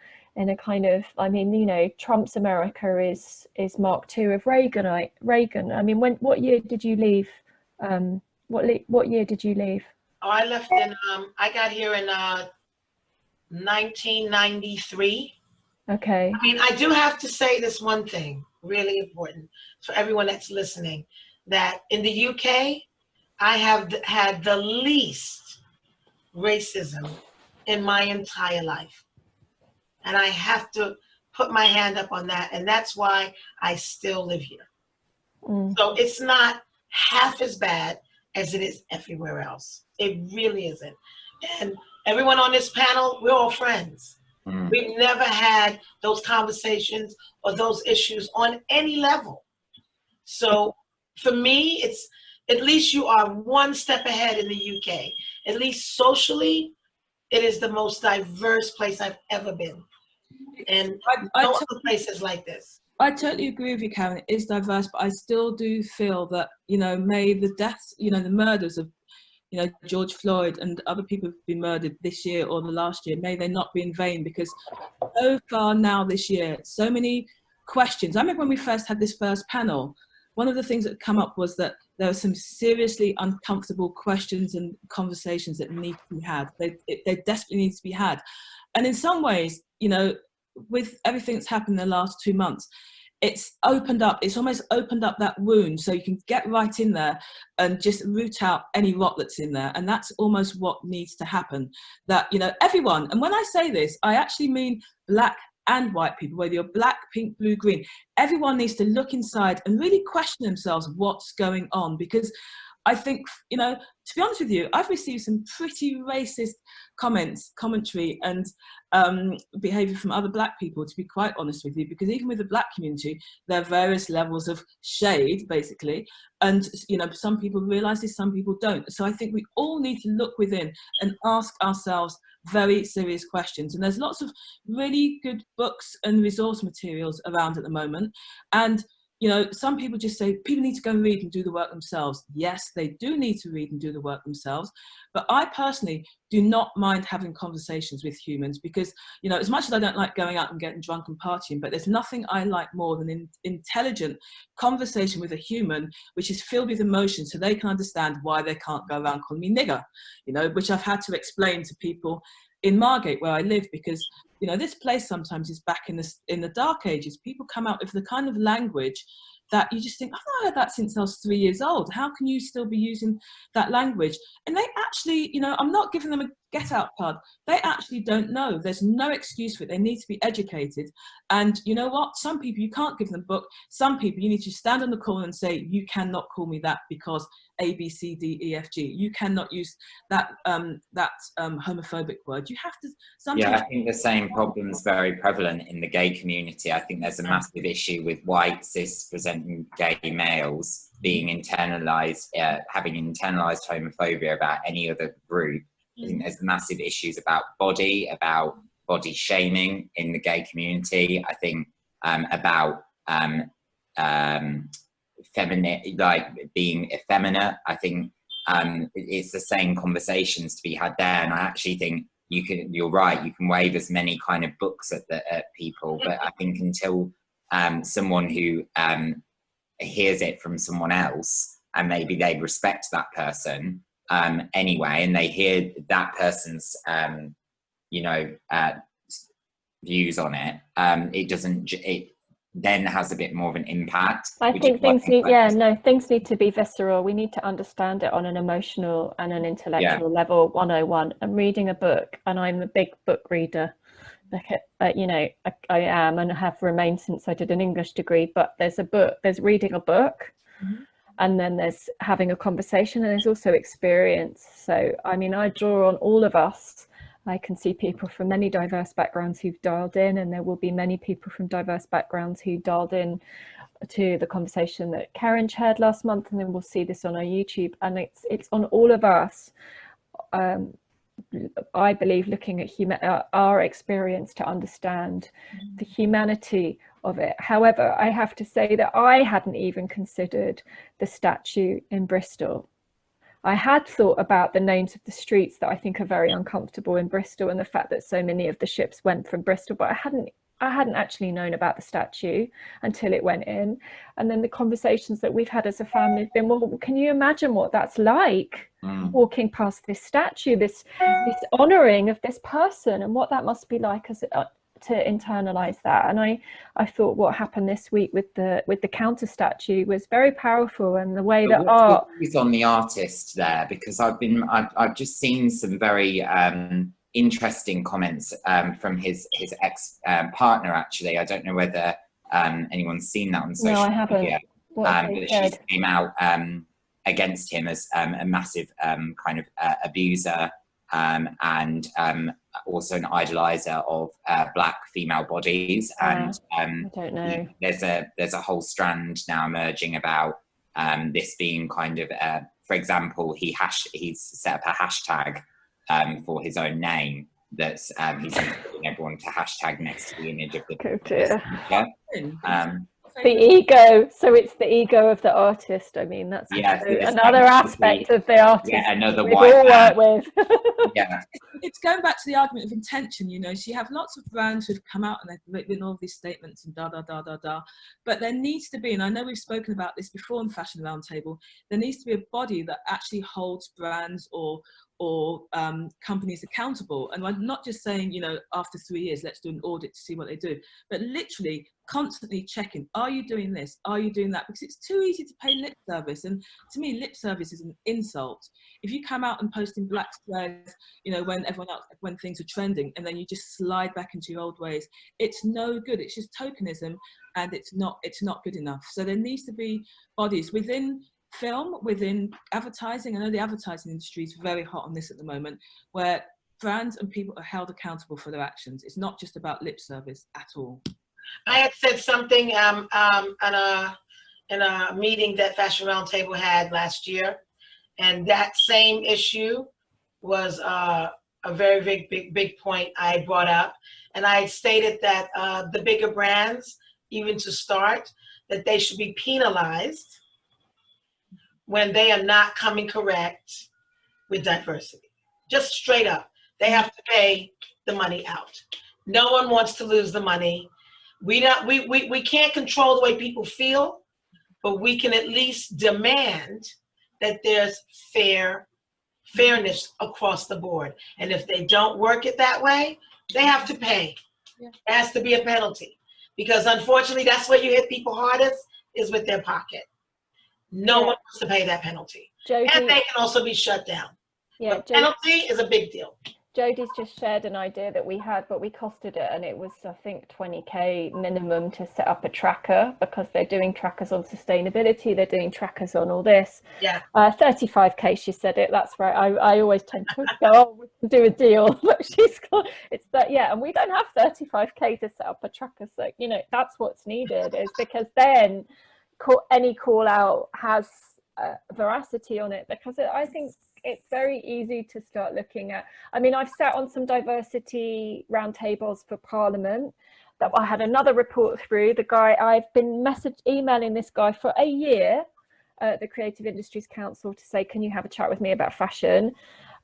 kind of, I mean, you know, Trump's America is Mark II of Reagan. I mean, what year did you leave? What year did you leave? Oh, I left in I got here in 1993. Okay. I mean, I do have to say this one thing, really important for everyone that's listening, that in the UK, I have had the least racism in my entire life. And I have to put my hand up on that. And that's why I still live here. So it's not half as bad as it is everywhere else. It really isn't. And everyone on this panel, we're all friends. We've never had those conversations or those issues on any level. So for me, it's, at least you are one step ahead in the UK. At least socially, it is the most diverse place I've ever been. And no other places like this. I totally agree with you, Karen. It is diverse, but I still do feel that, you know, may the deaths, you know, the murders of, you know, George Floyd and other people who've been murdered this year or the last year, may they not be in vain, because so far now this year, so many questions. I remember when we first had this first panel, one of the things that come up was that there are some seriously uncomfortable questions and conversations that need to be had. They desperately need to be had. And in some ways, you know, with everything that's happened in the last 2 months, it's almost opened up that wound, so you can get right in there and just root out any rot that's in there. And that's almost what needs to happen. That, you know, everyone, and when I say this, I actually mean black and white people, whether you're black, pink, blue, green, everyone needs to look inside and really question themselves what's going on. Because I think, you know, to be honest with you, I've received some pretty racist commentary and behaviour from other black people, to be quite honest with you, because even with the black community, there are various levels of shade, basically. And, you know, some people realise this, some people don't. So I think we all need to look within and ask ourselves very serious questions. And there's lots of really good books and resource materials around at the moment. And you know, some people just say people need to go and read and do the work themselves. Yes, they do need to read and do the work themselves. But I personally do not mind having conversations with humans because, you know, as much as I don't like going out and getting drunk and partying, but there's nothing I like more than an intelligent conversation with a human, which is filled with emotion so they can understand why they can't go around calling me nigger, you know, which I've had to explain to people in Margate where I live, because you know this place sometimes is back in the dark ages. People come out with the kind of language that you just think, I've not heard that since I was 3 years old. How can you still be using that language? And they actually, you know, I'm not giving them a get out card. They actually don't know. There's no excuse for it. They need to be educated. And you know what? Some people you can't give them a book. Some people you need to stand on the corner and say, you cannot call me that because A, B, C, D, E, F, G. You cannot use that homophobic word. You have to sometimes. Yeah, I think the same problem's very prevalent in the gay community. I think there's a massive issue with white cis presenting gay males being internalized, having internalized homophobia about any other group. I think there's massive issues about body shaming in the gay community. I think about feminine, like being effeminate. I think it's the same conversations to be had there. And I actually think you're right, you can wave as many kind of books at people, but I think until someone who hears it from someone else and maybe they respect that person anyway, and they hear that person's views on it, it then has a bit more of an impact. I think things need to be visceral. We need to understand it on an emotional and an intellectual level, 101. I'm reading a book, and I'm a big book reader. I am and have remained since I did an English degree, but there's reading a book, and then there's having a conversation, and there's also experience. So, I mean, I draw on all of us. I can see people from many diverse backgrounds who've dialed in, and there will be many people from diverse backgrounds who dialed in to the conversation that Karen chaired last month, and then we'll see this on our YouTube, and it's on all of us. I believe looking at our experience to understand the humanity of it. However, I have to say that I hadn't even considered the statue in Bristol. I had thought about the names of the streets that I think are very uncomfortable in Bristol, and the fact that so many of the ships went from Bristol, but I hadn't actually known about the statue until it went in. And then the conversations that we've had as a family have been, well, can you imagine what that's like, walking past this statue, this honouring of this person, and what that must be like as to internalize that. And I thought what happened this week with the counter statue was very powerful, and the way that art is on the artist there, because I've just seen some very interesting comments from his ex partner. Actually, I don't know whether anyone's seen that on social media. But she came out against him as a massive kind of abuser, and also an idolizer of black female bodies. And I don't know. There's a whole strand now emerging about this being kind of, for example, he's set up a hashtag for his own name. That's he's inviting everyone to hashtag next to the image of the. the ego. So it's the ego of the artist. I mean, that's Yeah, so another aspect of the artist. Yeah, another we've white all man. worked with. Yeah. It's going back to the argument of intention, you know. So you have lots of brands who've come out and they've written all these statements and da da da da da, but there needs to be, and I know we've spoken about this before in Fashion Roundtable, there needs to be a body that actually holds brands or companies accountable. And I'm not just saying, you know, after 3 years, let's do an audit to see what they do, but literally constantly checking, are you doing this? Are you doing that? Because it's too easy to pay lip service. And to me, lip service is an insult. If you come out and post in black squares, you know, when everyone else, when things are trending, and then you just slide back into your old ways, it's no good. It's just tokenism, and it's not good enough. So there needs to be bodies within film, within advertising. I know the advertising industry is very hot on this at the moment, where brands and people are held accountable for their actions. It's not just about lip service at all. I had said something in a meeting that Fashion Roundtable had last year, and that same issue was a very big point I brought up, and I had stated that the bigger brands, even to start, that they should be penalized when they are not coming correct with diversity. Just straight up, they have to pay the money out. No one wants to lose the money. We can't control the way people feel, but we can at least demand that there's fairness across the board. And if they don't work it that way, they have to pay. Yeah. There has to be a penalty, because unfortunately, that's where you hit people hardest, is with their pocket. No one wants to pay that penalty. Jody, and they can also be shut down. Yeah, the penalty is a big deal. Jody's just shared an idea that we had, but we costed it, and it was, I think, 20k minimum to set up a tracker, because they're doing trackers on sustainability, they're doing trackers on all this. Yeah. 35k, she said it. That's right. I always tend to go, oh, we can do a deal, but she's got, it's that, yeah, and we don't have 35k to set up a tracker. So, you know, that's what's needed, is because then any call out has veracity on it, because I think it's very easy to start looking at. I mean, I've sat on some diversity roundtables for Parliament. That I had another report through. The guy, I've been emailing this guy for a year at the Creative Industries Council to say, can you have a chat with me about fashion?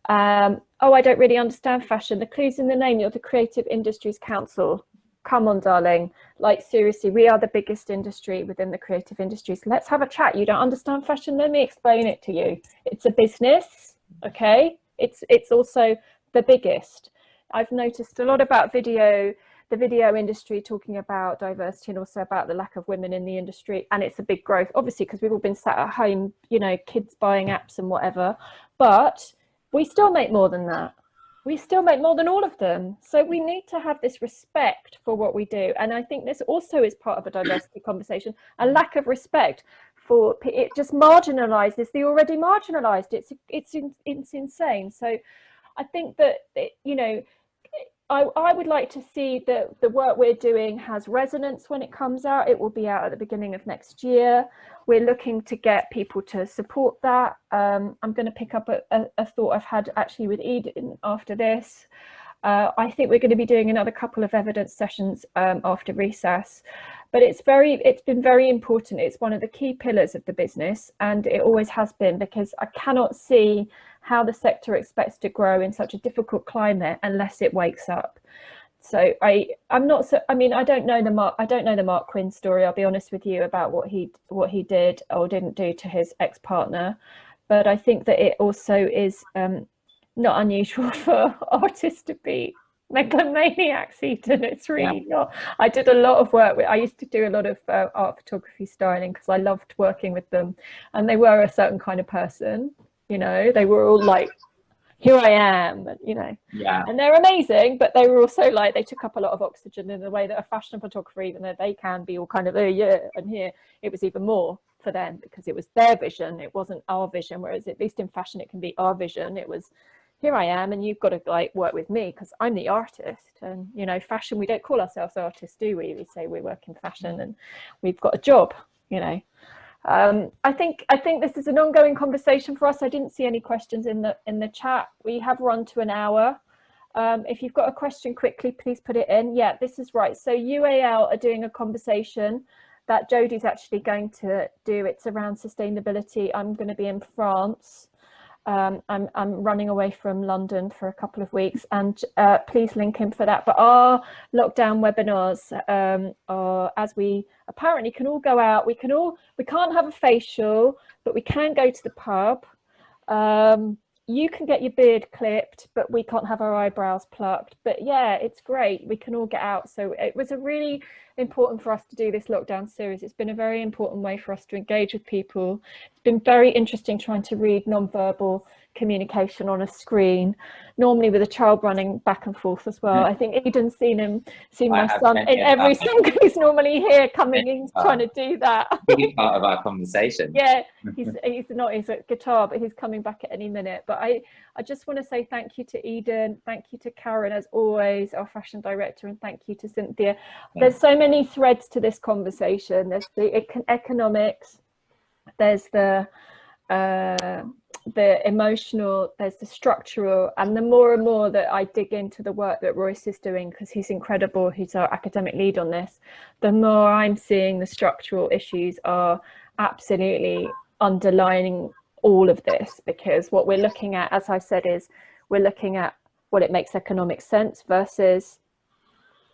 Oh, I don't really understand fashion. The clue's in the name. You're the Creative Industries Council. Come on, darling. Like, seriously, we are the biggest industry within the creative industries. Let's have a chat. You don't understand fashion? Let me explain it to you. It's a business, okay? It's also the biggest. I've noticed a lot about the video industry talking about diversity, and also about the lack of women in the industry. And it's a big growth, obviously, because we've all been sat at home, you know, kids buying apps and whatever. But we still make more than that. We still make more than all of them. So we need to have this respect for what we do. And I think this also is part of a diversity conversation. A lack of respect for it just marginalizes the already marginalized. It's insane. So I think that, you know, I would like to see that the work we're doing has resonance when it comes out. It will be out at the beginning of next year. We're looking to get people to support that. I'm going to pick up a thought I've had actually with Eden after this. I think we're going to be doing another couple of evidence sessions after recess. But it's been very important. It's one of the key pillars of the business, and it always has been, because I cannot see how the sector expects to grow in such a difficult climate unless it wakes up. So I don't know the Mark Quinn story. I'll be honest with you about what he did or didn't do to his ex-partner, but I think that it also is not unusual for artists to be megalomaniacs, Eden. It's really not. I did a lot of work I used to do a lot of art photography styling, because I loved working with them, and they were a certain kind of person, you know. They were all like, here I am, you know. Yeah. And they're amazing, but they were also like, they took up a lot of oxygen in the way that a fashion photographer, even though they can be all kind of, yeah, and here it was even more for them, because it was their vision, it wasn't our vision. Whereas at least in fashion it can be our vision. It was, here I am, and you've got to like work with me because I'm the artist. And you know, fashion, we don't call ourselves artists, do we? We say we work in fashion and we've got a job, you know. I think this is an ongoing conversation for us. I didn't see any questions in the chat. We have run to an hour. If you've got a question quickly, please put it in. Yeah, this is right. So UAL are doing a conversation that Jodie's actually going to do. It's around sustainability. I'm going to be in France. I'm running away from London for a couple of weeks, and please link in for that. But our lockdown webinars are, as we apparently can all go out, we can't have a facial, but we can go to the pub. You can get your beard clipped, but we can't have our eyebrows plucked. But yeah, it's great. We can all get out. So it was a really important for us to do this lockdown series. It's been a very important way for us to engage with people. It's been very interesting trying to read non-verbal communication on a screen, normally with a child running back and forth as well. I think Eden's seen my son in every single, he's normally here coming in trying to do that. Part of our conversation. Yeah, he's at guitar, but he's coming back at any minute. But I just want to say thank you to Eden, thank you to Karen as always, our fashion director, and thank you to Cynthia. There's so many threads to this conversation. There's the economics, there's the emotional, there's the structural, and the more and more that I dig into the work that Royce is doing, because he's incredible, he's our academic lead on this, the more I'm seeing the structural issues are absolutely underlining all of this. Because what we're looking at, as I said, is we're looking at what it makes economic sense versus,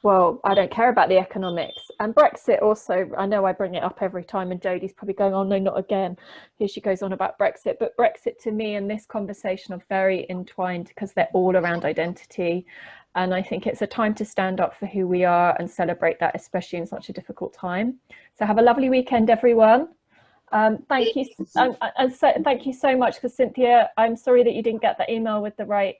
well, I don't care about the economics. And Brexit also, I know I bring it up every time, and Jodie's probably going, oh no, not again. Here she goes on about Brexit. But Brexit to me and this conversation are very entwined, because they're all around identity. And I think it's a time to stand up for who we are and celebrate that, especially in such a difficult time. So have a lovely weekend, everyone. Thank you. And so, thank you so much, because Cynthia, I'm sorry that you didn't get that email with the right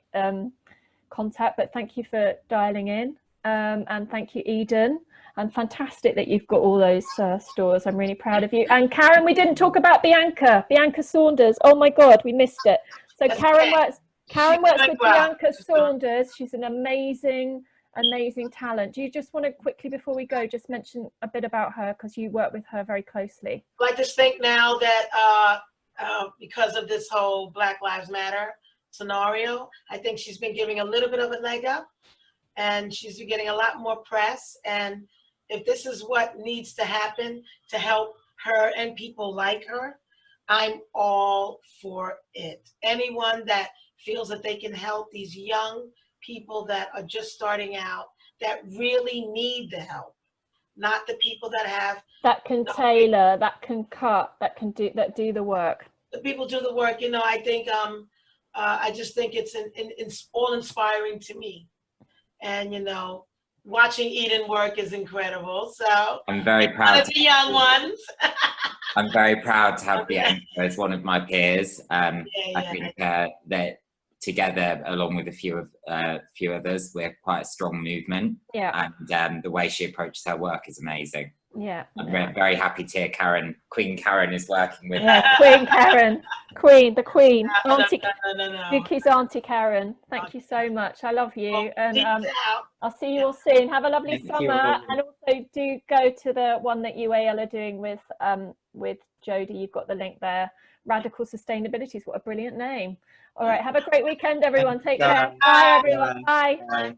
contact, but thank you for dialing in. And thank you, Eden, and fantastic that you've got all those stores. I'm really proud of you. And Karen, we didn't talk about Bianca Saunders. Oh my God, we missed it. So Karen works with Bianca Saunders. She's an amazing talent. Do you just want to quickly, before we go, just mention a bit about her, because you work with her very closely? I just think now that because of this whole Black Lives Matter scenario, I think she's been giving a little bit of a leg up, and she's been getting a lot more press. And if this is what needs to happen to help her and people like her, I'm all for it. Anyone that feels that they can help these young people that are just starting out, that really need the help, not the people that have, that can tailor, that can cut, that do the work. The people do the work. You know, I think I just think it's all inspiring to me. And, you know, watching Eden work is incredible. So I'm very proud of the young ones. I'm very proud to have Bianca as one of my peers. I think that together, along with a few others, we're quite a strong movement. Yeah. And the way she approaches her work is amazing. Yeah. I'm very happy to hear Queen Karen is working with her. Queen Karen, the Queen, Auntie, Vicky's Auntie Karen. Thank you so much. I love you, and I'll see you all soon. Have a lovely summer, and also do go to the one that UAL are doing with Jodie. You've got the link there. Radical Sustainabilities. What a brilliant name. All right. Have a great weekend, everyone. Take care. Bye, everyone. Bye.